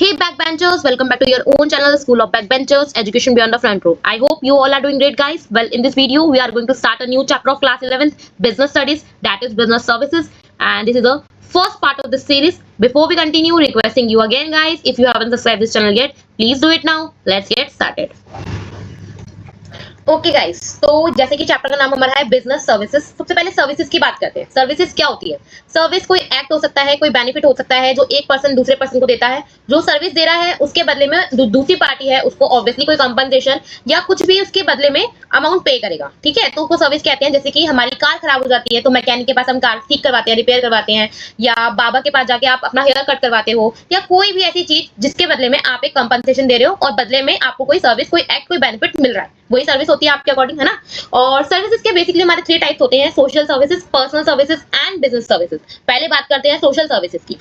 Hey backbenchers, welcome back to your own channel, the School of Backbenchers, Education Beyond the Front Row. I hope you all are doing great, guys. Well, in this video, we are going to start a new chapter of class 11th Business Studies, that is Business Services, and this is the first part of this series. Before we continue, requesting you again, guys, if you haven't subscribed this channel yet, please do it now. Let's get started. Okay guys, तो जैसे कि chapter का नाम हमारा है business services. सबसे पहले services की बात करते हैं। सर्विसेज क्या होती है? सर्विस कोई एक्ट हो सकता है, कोई बेनिफिट हो सकता है जो एक पर्सन दूसरे पर्सन को देता है। जो सर्विस दे रहा है उसके बदले में दूसरी पार्टी है उसको ऑब्वियसली कोई कंपनसेशन या कुछ भी उसके बदले में अमाउंट पे करेगा, ठीक है। तो उसको सर्विस कहते हैं। जैसे कि हमारी कार खराब हो जाती है तो मैकेनिक के पास हम कार ठीक करवाते हैं, रिपेयर करवाते हैं, या बाबा के पास जाके आप अपना हेयर कट करवाते हो, या कोई भी ऐसी चीज जिसके बदले में आप एक कंपनसेशन दे रहे हो और बदले में आपको कोई सर्विस, कोई एक्ट, कोई बेनिफिट मिल रहा है, वही सर्विस होती है आपके अकॉर्डिंग, है ना। और सर्विसेज के बेसिकली हमारे 3 टाइप्स होते हैं: social services, personal services and business services. पहले बात करते हैं सोशल सर्विसेज की।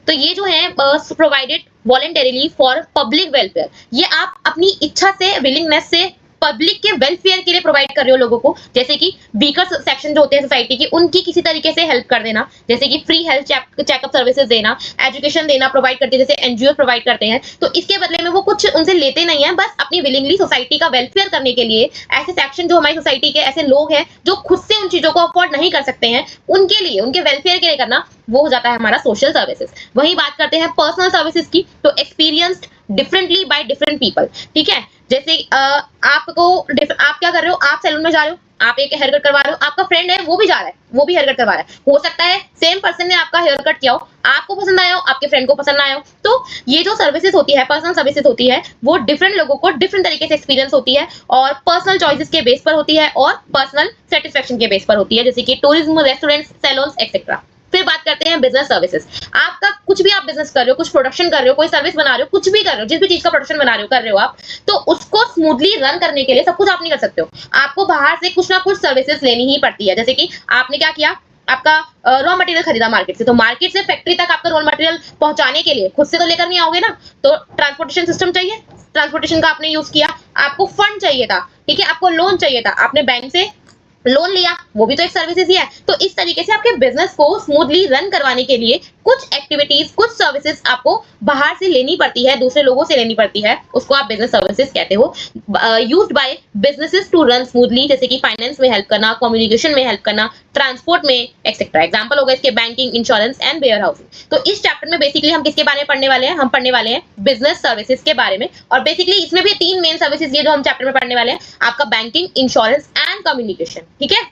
तो ये जो है provided voluntarily for public welfare, ये आप अपनी इच्छा से, विलिंगनेस से पब्लिक के वेलफेयर के लिए प्रोवाइड कर रहे हो लोगों को। जैसे कि वीकर सेक्शन जो होते हैं सोसाइटी की, उनकी किसी तरीके से हेल्प कर देना, जैसे कि फ्री हेल्थ चेकअप सर्विसेज देना, एजुकेशन देना प्रोवाइड करते हैं, जैसे एनजीओ प्रोवाइड करते हैं। तो इसके बदले में वो कुछ उनसे लेते नहीं है, बस अपनी विलिंगली सोसाइटी का वेलफेयर करने के लिए ऐसे सेक्शन जो हमारी सोसाइटी के ऐसे लोग हैं जो खुद से उन चीजों को अफोर्ड नहीं कर सकते हैं, उनके लिए, उनके वेलफेयर के लिए करना, वो हो जाता है हमारा सोशल सर्विसेज। वही बात करते हैं पर्सनल सर्विसेज की। तो experienced differently by different people, ठीक है। जैसे आप क्या कर रहे हो, आप सैलून में जा रहे हो, आप एक हेयर कट करवा रहे हो, आपका फ्रेंड है वो भी जा रहा है, वो भी हेयर कट करवा रहा है। हो सकता है सेम पर्सन ने आपका हेयर कट किया हो, आपको पसंद आया हो, आपके फ्रेंड को पसंद आया हो। तो ये जो सर्विसेज होती है, पर्सनल सर्विसेज होती है, वो डिफरेंट लोगों को डिफरेंट तरीके से एक्सपीरियंस होती है और पर्सनल चॉइसेस के बेस पर होती है और पर्सनल सेटिस्फेक्शन के बेस पर होती है, जैसे कि टूरिज्म, रेस्टोरेंट, सैलून्स एक्सेट्रा। फिर बात करते हैं बिजनेस सर्विसेज। आपका कुछ भी आप बिजनेस कर रहे हो, कुछ प्रोडक्शन कर रहे हो, कोई सर्विस बना रहे हो, कुछ भी कर रहे हो, जिस भी चीज का प्रोडक्शन बना रहे हो, कर रहे हो आप, तो उसको स्मूथली रन करने के लिए सब कुछ आप नहीं कर सकते हो। आपको बाहर से कुछ ना कुछ सर्विसेज लेनी ही पड़ती है। जैसे कि आपने क्या किया, आपका रॉ मटेरियल खरीदा मार्केट से, तो मार्केट से फैक्ट्री तक आपका रॉ मटेरियल पहुंचाने के लिए खुद से तो लेकर नहीं आओगे ना, तो ट्रांसपोर्टेशन सिस्टम चाहिए, ट्रांसपोर्टेशन का आपने यूज किया, आपको फंड चाहिए था, ठीक है, आपको लोन चाहिए था, आपने बैंक से लोन लिया, वो भी तो एक सर्विसेज ही है। तो इस तरीके से आपके बिजनेस को स्मूथली रन करवाने के लिए कुछ एक्टिविटीज, कुछ सर्विसेज आपको बाहर से लेनी पड़ती है, दूसरे लोगों से लेनी पड़ती है, उसको आप बिजनेस सर्विसेज कहते हो। Used by businesses to run smoothly, जैसे कि फाइनेंस में हेल्प करना, कम्युनिकेशन में हेल्प करना, ट्रांसपोर्ट में एक्सेट्रा। एग्जांपल होगा इसके banking, insurance and warehousing. तो इस चैप्टर में बेसिकली हम किसके बारे में पढ़ने वाले हैं? हम पढ़ने वाले हैं बिजनेस सर्विसेज के बारे में। और बेसिकली इसमें भी 3 मेन सर्विसेज ये जो हम चैप्टर में पढ़ने वाले हैं, आपका बैंकिंग, इंश्योरेंस एंड कम्युनिकेशन, ठीक है।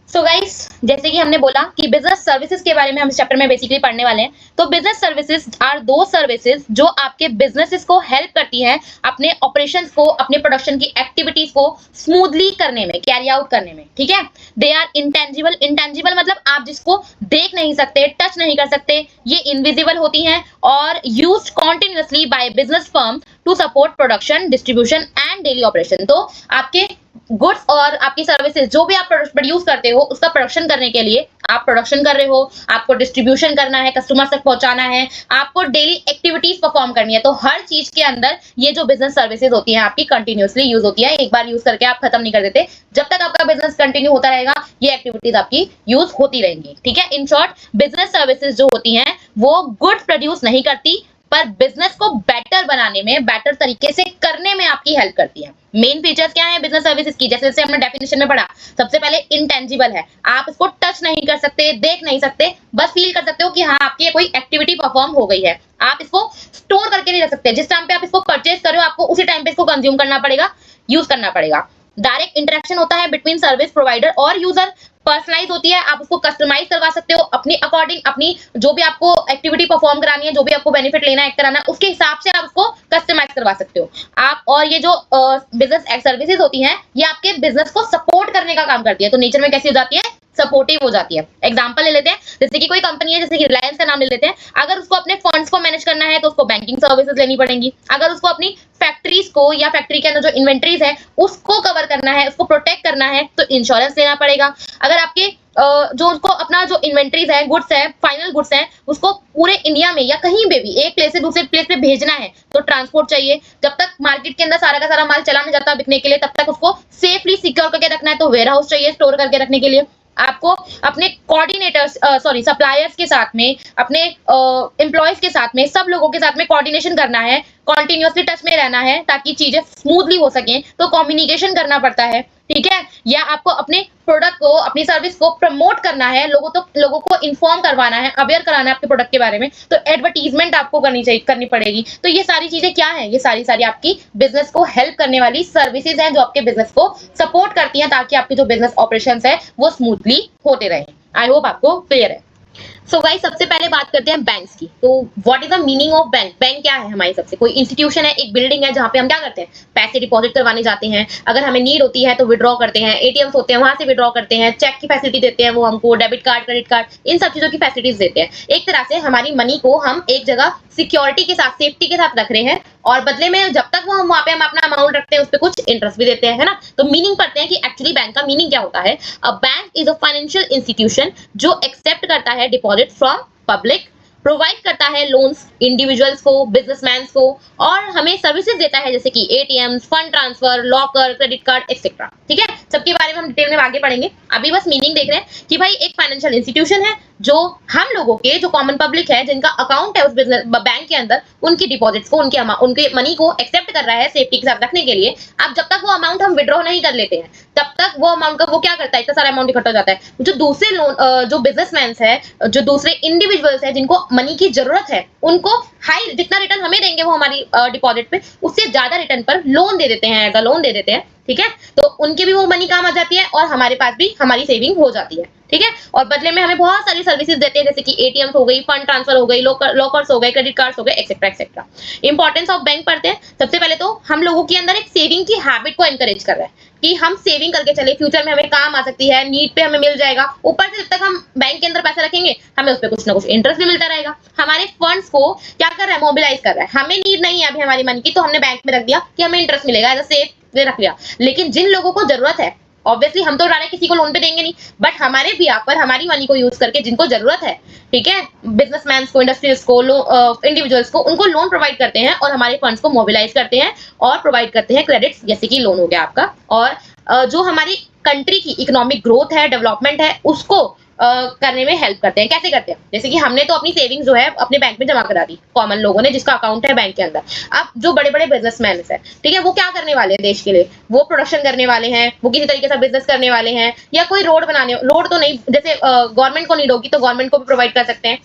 सो गाइस, जैसे कि हमने बोला कि बिजनेस सर्विसेज के बारे में हम इस चैप्टर में बेसिकली पढ़ने वाले हैं। तो बिजनेस सर्विसेज आर दो सर्विसेज जो आपके बिजनेसेस को हेल्प करती हैं अपने ऑपरेशंस को, अपने प्रोडक्शन की एक्टिविटीज को स्मूथली करने में, कैरी आउट करने में, ठीक है। They are intangible. इंटेंजिबल मतलब आप जिसको देख नहीं सकते, टच नहीं कर सकते, ये इनविजिबल होती हैं और used continuously by business firm to support production, distribution and daily operation. तो आपके गुड्स और आपकी सर्विसेज जो भी आप प्रोड्यूस करते हो, उसका प्रोडक्शन करने के लिए आप प्रोडक्शन कर रहे हो, आपको डिस्ट्रीब्यूशन करना है, कस्टमर्स तक पहुंचाना है, आपको डेली एक्टिविटीज परफॉर्म करनी है। तो हर चीज के अंदर ये जो बिजनेस सर्विसेज होती हैं आपकी कंटिन्यूअसली यूज होती है, एक बार यूज करके आप खत्म नहीं कर देते। जब तक आपका बिजनेस कंटिन्यू होता रहेगा, ये एक्टिविटीज आपकी यूज होती रहेंगी, ठीक है। इन शॉर्ट, बिजनेस सर्विसेज जो होती हैं वो गुड्स प्रोड्यूस नहीं करती, पर बिजनेस को बेटर बनाने में, बेटर तरीके से करने में आपकी हेल्प करती है। मेन फीचर्स क्या है बिजनेस सर्विसेज की? जैसे जैसे हमने डेफिनेशन में पढ़ा, सबसे पहले इंटेंजिबल है, आप इसको टच नहीं कर सकते, देख नहीं सकते, बस फील कर सकते हो कि हाँ आपकी कोई एक्टिविटी परफॉर्म हो गई है। आप इसको स्टोर करके नहीं रख सकते, जिस टाइम पे आप इसको परचेज कर रहे हो आपको उसी टाइम पे इसको कंज्यूम करना पड़ेगा, यूज करना पड़ेगा। डायरेक्ट इंटरेक्शन होता है बिटवीन सर्विस प्रोवाइडर और यूजर। पर्सनलाइज होती है, आप उसको कस्टमाइज करवा सकते हो अपने अकॉर्डिंग, अपनी जो भी आपको एक्टिविटी परफॉर्म करानी है, जो भी आपको बेनिफिट लेना है, कराना है, उसके हिसाब से आप उसको कस्टमाइज करवा सकते हो आप। और ये जो बिजनेस सर्विसेज होती हैं, ये आपके बिजनेस को सपोर्ट करने का काम करती है। तो नेचर में कैसी हो जाती है? सपोर्टिव हो जाती है। एग्जांपल ले लेते हैं, जैसे कि कोई कंपनी है, जैसे कि रिलायंस का नाम ले लेते हैं। अगर उसको अपने फंड्स को मैनेज करना है तो उसको बैंकिंग सर्विसेज लेनी पड़ेंगी। अगर उसको अपनी फैक्ट्रीज को या फैक्ट्री के अंदर जो इन्वेंट्रीज है उसको कवर करना है, उसको प्रोटेक्ट करना है, तो इंश्योरेंस लेना पड़ेगा। अगर आपके जो उसको अपना जो इन्वेंट्रीज है, गुड्स है, फाइनल गुड्स है, उसको पूरे इंडिया में या कहीं पे भी एक प्लेस से दूसरे प्लेस पे भेजना है तो ट्रांसपोर्ट चाहिए। जब तक मार्केट के अंदर सारा का सारा माल चला नहीं जाता बिकने के लिए, तब तक उसको सेफली सिक्योर करके रखना है, तो वेयर हाउस चाहिए स्टोर करके रखने के लिए। आपको अपने कोऑर्डिनेटर्स सॉरी सप्लायर्स के साथ में, अपने एम्प्लॉयज के साथ में, सब लोगों के साथ में कोऑर्डिनेशन करना है, कॉन्टिन्यूअसली टच में रहना है ताकि चीजें स्मूथली हो सकें, तो कम्युनिकेशन करना पड़ता है, ठीक है। या आपको अपने प्रोडक्ट को, अपनी सर्विस को प्रमोट करना है, लोगों को इन्फॉर्म करवाना है, अवेयर कराना है आपके प्रोडक्ट के बारे में, तो एडवर्टीजमेंट आपको करनी पड़ेगी। तो ये सारी चीजें क्या है, ये सारी आपकी बिजनेस को हेल्प करने वाली सर्विसेज हैं जो आपके बिजनेस को सपोर्ट करती हैं ताकि आपके जो बिजनेस ऑपरेशंस है वो स्मूथली होते रहे। आई होप आपको क्लियर है। सो गाइस, सबसे पहले बात करते हैं बैंक्स की। तो what is the meaning of bank? Bank क्या है हमारी सबसे? कोई इंस्टीट्यूशन है, एक बिल्डिंग है जहां पे हम क्या करते हैं, पैसे डिपॉजिट करवाने जाते हैं, अगर हमें नीड होती है तो विड्रॉ करते हैं, एटीएम्स होते हैं वहां से विड्रॉ करते हैं, चेक की फैसिलिटी देते हैं वो हमको, डेबिट कार्ड, क्रेडिट कार्ड, इन सब चीजों की फैसिलिटीज देते हैं। एक तरह से हमारी मनी को हम एक जगह सिक्योरिटी के साथ, सेफ्टी के साथ रख रहे हैं, और बदले में जब तक वो हम वहां पे हम अपना अमाउंट रखते हैं उस पर कुछ इंटरेस्ट भी देते हैं, है ना। तो मीनिंग पढ़ते हैं कि एक्चुअली बैंक का मीनिंग क्या होता है। A bank is a financial institution जो एक्सेप्ट करता है डिपॉजिट फ्रॉम पब्लिक, प्रोवाइड करता है लोन्स इंडिविजुअल्स को, बिजनेसमैन को, और हमें सर्विसेज देता है जैसे कि ATM, fund transfer, locker, credit card etcetera, ठीक है। सबके बारे में हम डिटेल में आगे पढ़ेंगे, अभी बस मीनिंग देख रहे हैं कि भाई एक फाइनेंशियल इंस्टीट्यूशन है जो हम लोगों के, जो कॉमन पब्लिक है जिनका अकाउंट है उस बिजनेस बैंक के अंदर, उनकी डिपॉजिट्स को, उनके मनी को एक्सेप्ट कर रहा है सेफ्टी के साथ रखने के लिए। अब जब तक वो अमाउंट हम विड्रॉ नहीं कर लेते हैं तब तक वो अमाउंट का वो क्या करता है, इतना सारा अमाउंट इकट्ठा हो जाता है। जो दूसरे लोन जो बिजनेसमैन है, जो दूसरे इंडिविजुअल्स है जिनको मनी की जरूरत है, उनको हाई जितना रिटर्न हमें देंगे वो हमारी डिपॉजिट पे, उससे ज्यादा रिटर्न पर लोन दे देते हैं, एज अ लोन दे देते हैं, ठीक है। तो उनके भी वो मनी काम आ जाती है और हमारे पास भी हमारी सेविंग हो जाती है, ठीक है। और बदले में हमें बहुत सारी सर्विसेज देते हैं जैसे कि एटीएम हो गई, फंड ट्रांसफर हो गई, लॉकर्स हो गए, क्रेडिट कार्ड्स हो गए, etcetera etcetera. Importance of bank पढ़ते हैं। सबसे पहले तो हम लोगों के अंदर एक सेविंग की हैबिट को एनकरेज कर रहा है कि हम सेविंग करके चले, फ्यूचर में हमें काम आ सकती है, नीड पे हमें मिल जाएगा। ऊपर से जब तक हम बैंक के अंदर पैसा रखेंगे हमें उस पर कुछ ना कुछ इंटरेस्ट भी मिलता रहेगा। हमारे फंड्स को क्या कर रहा है, मोबिलाइज कर रहा है। हमें नीड नहीं है अभी हमारी मनी की, तो हमने बैंक में रख दिया कि हमें इंटरेस्ट मिलेगा, एज अ सेफ रख लिया। लेकिन जिन लोगों को जरूरत है, ऑब्वियसली हम तो डायरेक्ट किसी को लोन पे देंगे नहीं, बट हमारे बिहाफ पर हमारी मनी को यूज करके जिनको जरूरत है, ठीक है, बिजनेसमैन को, इंडस्ट्रीज को, इंडिविजुअल्स को, उनको लोन प्रोवाइड करते हैं और हमारे फंड्स को मोबिलाइज करते हैं और प्रोवाइड करते हैं क्रेडिट्स, जैसे कि लोन हो गया आपका। और जो हमारी कंट्री की इकोनॉमिक ग्रोथ है, डेवलपमेंट है, उसको करने में हेल्प करते हैं। कैसे करते हैं? जैसे कि हमने तो अपनी सेविंग्स जो है अपने बैंक में जमा करा दी, कॉमन लोगों ने जिसका अकाउंट है बैंक के अंदर। अब जो बड़े बड़े बिजनेसमैन है, ठीक है, वो क्या करने वाले हैं देश के लिए? वो प्रोडक्शन करने वाले हैं, वो किसी तरीके से बिजनेस करने वाले हैं, या कोई रोड तो नहीं, जैसे गवर्नमेंट को नीड होगी तो गवर्नमेंट को भी प्रोवाइड कर सकते हैं।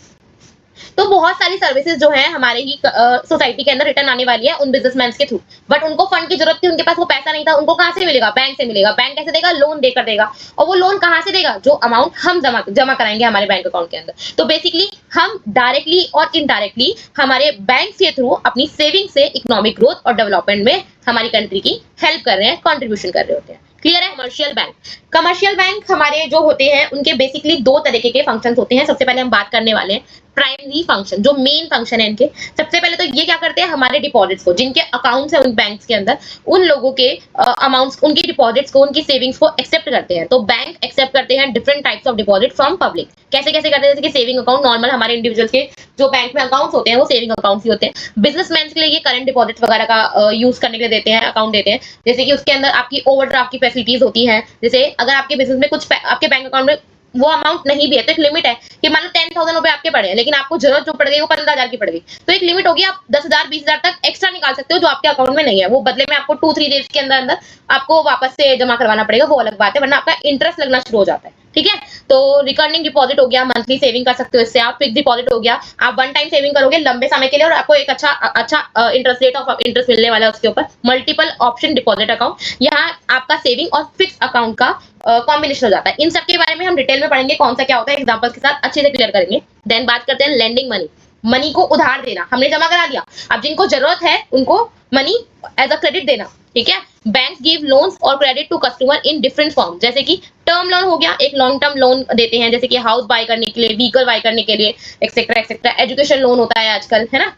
तो बहुत सारी सर्विसेज जो है हमारे ही सोसाइटी के अंदर रिटर्न आने वाली है उन बिजनेसमैन के थ्रू। बट उनको फंड की जरूरत थी, उनके पास वो पैसा नहीं था, उनको कहां से मिलेगा? बैंक से मिलेगा। बैंक कैसे देगा? लोन देकर देगा। और वो लोन कहां से देगा? जो अमाउंट हम जमा कराएंगे हमारे बैंक अकाउंट के अंदर। तो बेसिकली हम डायरेक्टली और इनडायरेक्टली हमारे बैंक के थ्रू अपनी सेविंग से इकोनॉमिक ग्रोथ और डेवलपमेंट में हमारी कंट्री की हेल्प कर रहे हैं, कॉन्ट्रीब्यूशन कर रहे होते हैं। क्लियर है? कमर्शियल बैंक, कमर्शियल बैंक हमारे जो होते हैं उनके बेसिकली दो तरीके के फंक्शंस होते हैं। सबसे पहले हम बात करने वाले हैं प्राइमरी फंक्शन, जो मेन फंक्शन है इनके। सबसे पहले तो ये क्या करते हैं, हमारे डिपॉजिट्स को, जिनके अकाउंट्स है उन बैंक्स के अंदर, उन लोगों के अमाउंट्स, उनकी डिपॉजिट्स को, उनकी सेविंग्स को एक्सेप्ट करते हैं। तो बैंक एक्सेप्ट करते हैं different types of deposit from public. कैसे कैसे करते हैं? जैसे कि सेविंग अकाउंट, नॉर्मल हमारे इंडिविजुअल्स के जो बैंक में अकाउंट्स होते हैं वो सेविंग अकाउंट्स ही होते हैं। बिजनेसमैन के लिए ये करंट डिपॉजिट वगैरह का यूज करने के लिए देते हैं, अकाउंट देते हैं। जैसे कि उसके अंदर आपकी ओवरड्राफ्ट की फैसिलिटीज होती है। जैसे अगर आपके बिजनेस में कुछ आपके बैंक अकाउंट में वो अमाउंट नहीं भी है तो एक लिमिट है कि मान लो 10,000 रुपए आपके पड़े हैं, लेकिन आपको जरूरत जो पड़ गई वो 15,000 की पड़ गई, तो एक लिमिट होगी, आप 10,000 20,000 तक एक्स्ट्रा निकाल सकते हो जो आपके अकाउंट में नहीं है। वो बदले में आपको 2-3 डेज के अंदर अंदर आपको वापस से जमा करवाना पड़ेगा, वो अलग बात है, वरना आपका इंटरेस्ट लगना शुरू हो जाता है। ठीक है, तो रिकरिंग डिपॉजिट हो गया, मंथली सेविंग कर सकते हो इससे आप। फिक्स डिपॉजिट हो गया, आप वन टाइम सेविंग करोगे लंबे समय के लिए और आपको एक अच्छा इंटरेस्ट रेट ऑफ इंटरेस्ट मिलने वाला है उसके ऊपर। मल्टीपल ऑप्शन डिपॉजिट अकाउंट, यहाँ आपका सेविंग और फिक्स अकाउंट का कॉम्बिनेशन हो जाता है। इन सब के बारे में हम डिटेल में पढ़ेंगे, कौन सा क्या होता है, एग्जांपल्स के साथ अच्छे से क्लियर करेंगे। देन बात करते हैं लेंडिंग मनी, मनी को उधार देना। हमने जमा करा दिया, अब जिनको जरूरत है उनको मनी एज अ क्रेडिट देना। ठीक है, बैंक गिव लोन्स और credit to customer in different form. जैसे कि टर्म लोन हो गया, एक लॉन्ग टर्म लोन देते हैं, जैसे कि हाउस बाय करने के लिए, व्हीकल बाय करने के लिए, एक्सेट्रा एक्सेट्रा। एजुकेशन लोन होता है आजकल, है ना।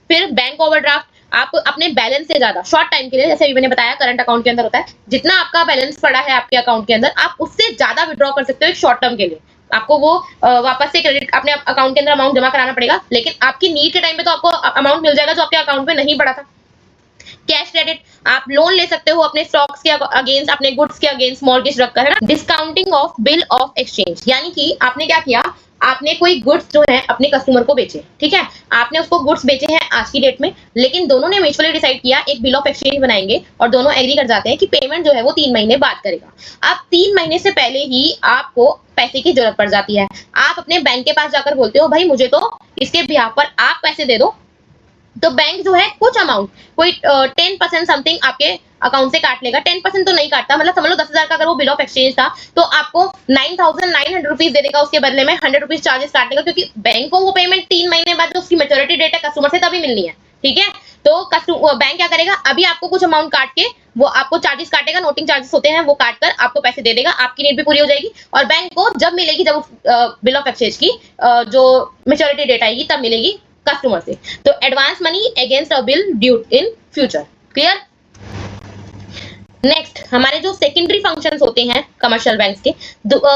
फिर बैंक ओवरड्राफ्ट, आप अपने बैलेंस से ज्यादा शॉर्ट टाइम के लिए, जैसे अभी मैंने बताया करंट अकाउंट के अंदर होता है, जितना आपका बैलेंस पड़ा है आपके अकाउंट के अंदर, आप उससे ज्यादा विड्रॉ कर सकते हो एक शॉर्ट टर्म के लिए। आपको वो वापस से क्रेडिट अपने अकाउंट के अंदर अमाउंट जमा कराना पड़ेगा, लेकिन आपकी नीड के टाइम पे तो आपको अमाउंट मिल जाएगा जो आपके अकाउंट में नहीं पड़ा था। कैश क्रेडिट, आप लोन ले सकते हो अपने स्टॉक्स के अगेंस्ट, अपने गुड्स के अगेंस्ट मॉर्गेज रखकर, है ना। Discounting of bill of exchange, यानी कि आपने क्या किया, आपने कोई गुड्स जो है अपने कस्टमर को बेचे, ठीक है, आपने उसको गुड्स बेचे हैं आज की डेट में, लेकिन दोनों ने म्यूचुअली डिसाइड किया एक बिल ऑफ एक्सचेंज बनाएंगे और दोनों एग्री कर जाते हैं कि पेमेंट जो है वो 3 महीने बाद करेगा। अब 3 महीने से पहले ही आपको पैसे की जरूरत पड़ जाती है, आप अपने बैंक के पास जाकर बोलते हो भाई मुझे तो इसके बिहाफ पर आप पैसे दे दो, तो बैंक जो है कुछ अमाउंट, कोई 10% समथिंग आपके अकाउंट से काट लेगा। 10% तो नहीं काटता, मतलब समझ लो 10,000 का अगर वो बिल ऑफ एक्सचेंज था तो आपको 9,900 रुपीज दे देगा, उसके बदले में 100 रुपीज चार्जेस काट लेगा, क्योंकि बैंक को वो पेमेंट 3 महीने बाद जो उसकी मेच्योरिटी डेट है कस्टमर से तभी मिलनी है, ठीक है। तो बैंक क्या करेगा, अभी आपको कुछ अमाउंट काट के वो आपको चार्जेस काटेगा, नोटिंग चार्जेस होते हैं, वो काट कर आपको पैसे दे देगा, आपकी नीड भी पूरी हो जाएगी, और बैंक को जब मिलेगी, जब बिल ऑफ एक्सचेंज की जो मेच्योरिटी डेट आएगी तब मिलेगी कस्टमर से। तो advance money against a bill due in future, clear. Next हमारे जो सेकेंडरी फंक्शंस होते हैं कमर्शियल बैंक्स के,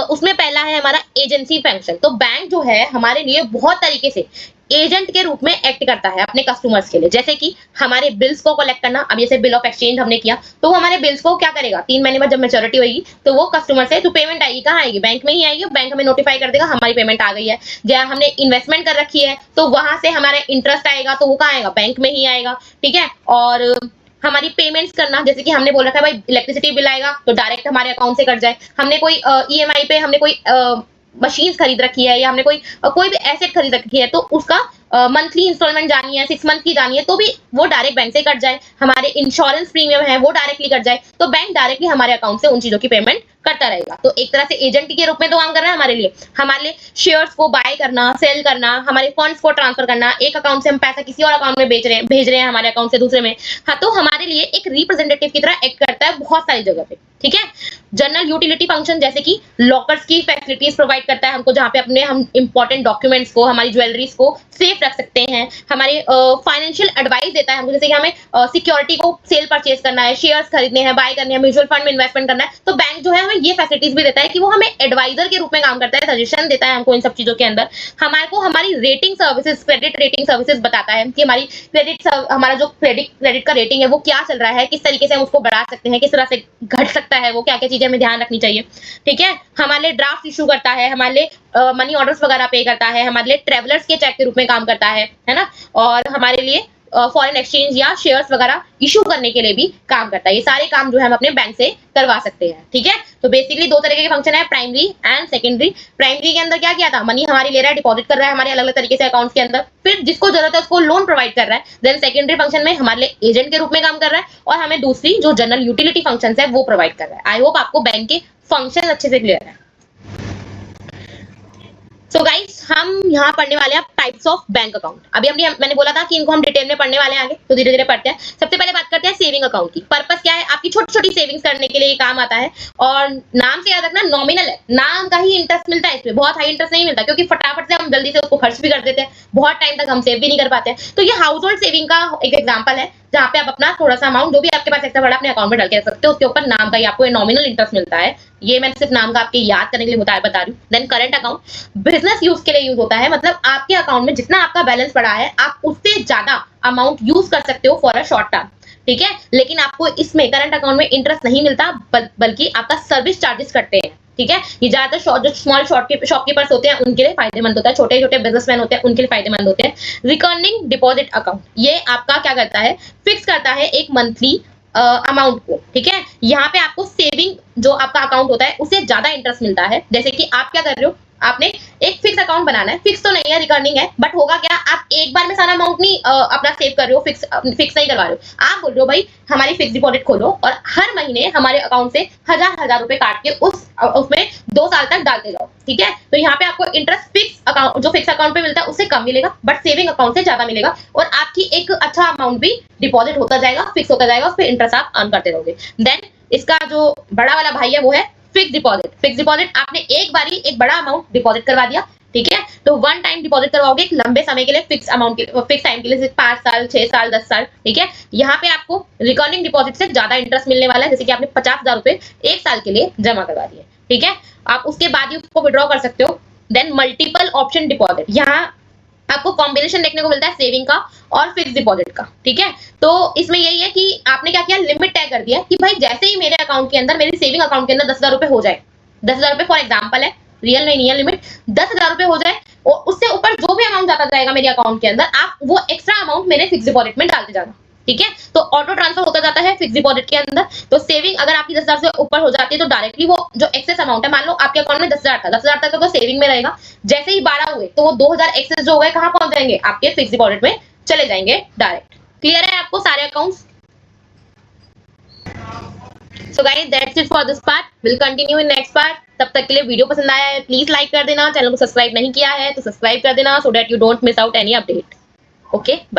उसमें पहला है हमारा एजेंसी फंक्शन। तो बैंक जो है हमारे लिए बहुत तरीके से एजेंट के रूप में एक्ट करता है अपने कस्टमर्स के लिए, जैसे कि हमारे बिल्स को कलेक्ट करना। अब जैसे बिल ऑफ एक्सचेंज हमने किया तो वो हमारे बिल्स को क्या करेगा, 3 महीने बाद जब मेच्योरिटी होगी तो वो कस्टमर से जो पेमेंट आएगी कहाँ आएगी, बैंक में ही आएगी, बैंक हमें नोटिफाई कर देगा हमारी पेमेंट आ गई है। जहाँ हमने इन्वेस्टमेंट कर रखी है तो वहां से हमारा इंटरेस्ट आएगा, तो वो कहाँ आएगा, बैंक में ही आएगा, ठीक है। और हमारी पेमेंट्स करना, जैसे कि हमने बोल रखा है भाई इलेक्ट्रिसिटी बिल आएगा तो डायरेक्ट हमारे अकाउंट से कट जाए, हमने कोई ईएमआई पे हमने कोई मशीन खरीद रखी है, या हमने कोई भी एसेट खरीद रखी है, तो उसका मंथली इंस्टॉलमेंट जानी है, 6 मंथ की जानी है, तो भी वो डायरेक्ट बैंक से कट जाए। हमारे इंश्योरेंस प्रीमियम है वो डायरेक्टली कट जाए, तो बैंक डायरेक्टली हमारे अकाउंट से उन चीजों की पेमेंट करता रहेगा। तो एक तरह से एजेंट के रूप में तो काम कर रहा है हमारे लिए शेयर्स को बाय करना, सेल करना, हमारे फंड्स को ट्रांसफर करना, एक अकाउंट से हम पैसा किसी और अकाउंट में भेज रहे हैं हमारे अकाउंट से दूसरे में। हाँ, तो हमारे लिए एक रिप्रेजेंटेटिव की तरह एक्ट करता है बहुत सारी जगह पे, ठीक है। जनरल यूटिलिटी फंक्शन, जैसे कि लॉकर्स की फैसिलिटीज प्रोवाइड करता है हमको, जहाँ पे अपने हम इंपॉर्टेंट डॉक्यूमेंट्स को, हमारी ज्वेलरीज को सेफ रख सकते हैं। हमारे फाइनेंशियल एडवाइस देता है हमको, जैसे कि हमें सिक्योरिटी को सेल परचेज करना है, शेयर्स खरीदने हैं, बाय करने हैं, म्यूचुअल फंड में इन्वेस्टमेंट करना है, तो बैंक जो है हमें ये फैसिलिटीज भी देता है कि वो हमें एडवाइजर के रूप में काम करता है, सजेशन देता है हमको इन सब चीजों के अंदर। हमारे को हमारी rating services, credit rating services बताता है कि हमारी हमारा जो क्रेडिट का रेटिंग है वो क्या चल रहा है, किस तरीके से हम उसको बढ़ा सकते हैं, किस तरह से घट सकता है, वो क्या क्या चीजें हमें ध्यान रखनी चाहिए, ठीक है। हमारे लिए ड्राफ्ट इशू करता है, हमारे लिए मनी ऑर्डर्स वगैरह पे करता है, हमारे लिए ट्रेवलर्स के चेक के रूप में काम करता है ना, और हमारे लिए फॉरेन एक्सचेंज या शेयर्स वगैरह इशू करने के लिए भी काम करता है। ये सारे काम जो है हम अपने बैंक से करवा सकते हैं, ठीक है। तो बेसिकली 2 तरीके के फंक्शन है, प्राइमरी एंड सेकेंडरी। प्राइमरी के अंदर क्या किया था, मनी हमारी ले रहा है, डिपॉजिट कर रहा है हमारे अलग अलग तरीके से अकाउंट के अंदर, फिर जिसको जरूरत है उसको लोन प्रोवाइड कर रहा है। देन सेकेंडरी फंक्शन में हमारे लिए एजेंट के रूप में काम कर रहा है, और हमें दूसरी जो जनरल यूटिलिटी फंक्शन है वो प्रोवाइड कर रहा है। आई होप आपको बैंक के फंक्शन अच्छे से क्लियर है। सो गाइस, हम यहाँ पढ़ने वाले हैं टाइप्स ऑफ बैंक अकाउंट। अभी मैंने बोला था कि इनको हम डिटेल में पढ़ने वाले हैं आगे, तो धीरे धीरे पढ़ते हैं। सबसे पहले बात करते हैं सेविंग अकाउंट की। पर्पस क्या है, आपकी छोटी छोटी सेविंग्स करने के लिए ये काम आता है, और नाम से याद रखना नॉमिनल है, नाम का ही इंटरेस्ट मिलता है, इसमें बहुत हाई इंटरेस्ट नहीं मिलता, क्योंकि फटाफट से हम जल्दी से उसको खर्च भी कर देते हैं, बहुत टाइम तक हम सेव भी नहीं कर पाते हैं। तो ये हाउस होल्ड सेविंग का एक एग्जाम्पल है, जहाँ पे आप अपना थोड़ा सा अमाउंट जो भी आपके पास एक्स्ट्रा बड़ा अपने अकाउंट में डाल के रख सकते हो, उसके ऊपर नाम का ही आपको नॉमिनल इंटरेस्ट मिलता है। ये मैं सिर्फ नाम का आपके याद करने के लिए बता रही हूँ। Then current account business use के लिए यूज होता है, मतलब आपके अकाउंट में जितना आपका बैलेंस पड़ा है आप उससे ज्यादा अमाउंट यूज कर सकते हो फॉर अ शॉर्ट टर्म, ठीक है। लेकिन आपको इसमें करंट अकाउंट में इंटरेस्ट नहीं मिलता, बल्कि आपका सर्विस चार्जेस कटते हैं, ठीक है। ये ज्यादातर जो स्मॉल शॉपकीपर्स होते हैं उनके लिए फायदेमंद होता है, छोटे छोटे बिजनेसमैन होते हैं उनके लिए फायदेमंद होते हैं। रिकरिंग डिपॉजिट अकाउंट, ये आपका क्या करता है, फिक्स करता है एक मंथली अमाउंट को, ठीक है। यहाँ पे आपको सेविंग जो आपका अकाउंट होता है उससे ज्यादा इंटरेस्ट मिलता है। जैसे कि आप क्या कर रहे हो, आपने एक फिक्स अकाउंट बनाना है, फिक्स तो नहीं है, रिकरिंग है, बट होगा क्या, आप एक बार में सारा अमाउंट नहीं अपना सेव कर रहे हो, फिक्स नहीं करवा रहे हो। आप बोल रहे हो भाई हमारी फिक्स डिपॉजिट खोलो और हर महीने हमारे अकाउंट से 1000 रुपए काट के उसमें 2 साल तक डालते जाओ, ठीक है। तो यहाँ पे आपको इंटरेस्ट फिक्स अकाउंट पे मिलता है उससे कम मिलेगा, बट सेविंग अकाउंट से ज्यादा मिलेगा, और आपकी एक अच्छा अमाउंट भी डिपॉजिट होता जाएगा, फिक्स होता जाएगा, उस पर इंटरेस्ट आप अर्न करते रहोगे। देन इसका जो बड़ा वाला भाई है वो है फिक्स डिपॉजिट। फिक्स डिपॉजिट आपने एक बारी एक बड़ा अमाउंट डिपॉजिट करवा दिया, ठीक है, तो 1 टाइम डिपॉजिट करवाओगे एक लंबे समय के लिए, फिक्स टाइम के लिए, 5 साल, 6 साल, 10 साल, ठीक है। यहाँ पे आपको रिकरिंग डिपॉजिट से ज्यादा इंटरेस्ट मिलने वाला है, जैसे कि आपने 50,000 रुपए 1 साल के लिए जमा करवा दिए, ठीक है। आप उसके बाद ही उसको विड्रॉ कर सकते हो। देन मल्टीपल ऑप्शन डिपॉजिट, यहाँ आपको कॉम्बिनेशन देखने को मिलता है सेविंग का और फिक्स डिपॉजिट का, ठीक है। तो इसमें यही है कि आपने क्या किया, लिमिट तय कर दिया कि भाई जैसे ही मेरे अकाउंट के अंदर, मेरी सेविंग अकाउंट के अंदर 10,000 रुपए हो जाए, 10,000 रुपए फॉर एग्जाम्पल है, रियल में नहीं है लिमिट, 10,000 रुपए हो जाए और उससे ऊपर जो भी अमाउंट जाता जाएगा मेरे अकाउंट के अंदर, आप वो एक्स्ट्रा अमाउंट मेरे फिक्स डिपॉजिट में डालते जाना, ठीक है। तो ऑटो ट्रांसफर होता जाता है फिक्स डिपॉजिट के अंदर। तो सेविंग अगर आपकी 10,000 से ऊपर हो जाती है तो डायरेक्टली वो जो एक्सेस अमाउंट है, मान लो आपके अकाउंट में 10,000 था, 10,000 तक तो सेविंग में रहेगा, जैसे ही 12 हुए तो वो 2,000 एक्सेस जो हो गए कहां पहुंच जाएंगे, आपके फिक्स डिपॉजिट में चले जाएंगे डायरेक्ट। क्लियर है आपको सारे accounts? So guys that's it for this part, will continue in next part. तब तक के लिए वीडियो पसंद आया है प्लीज लाइक कर देना, चैनल को सब्सक्राइब नहीं किया है तो सब्सक्राइब कर देना, so that you don't miss out any update. Okay.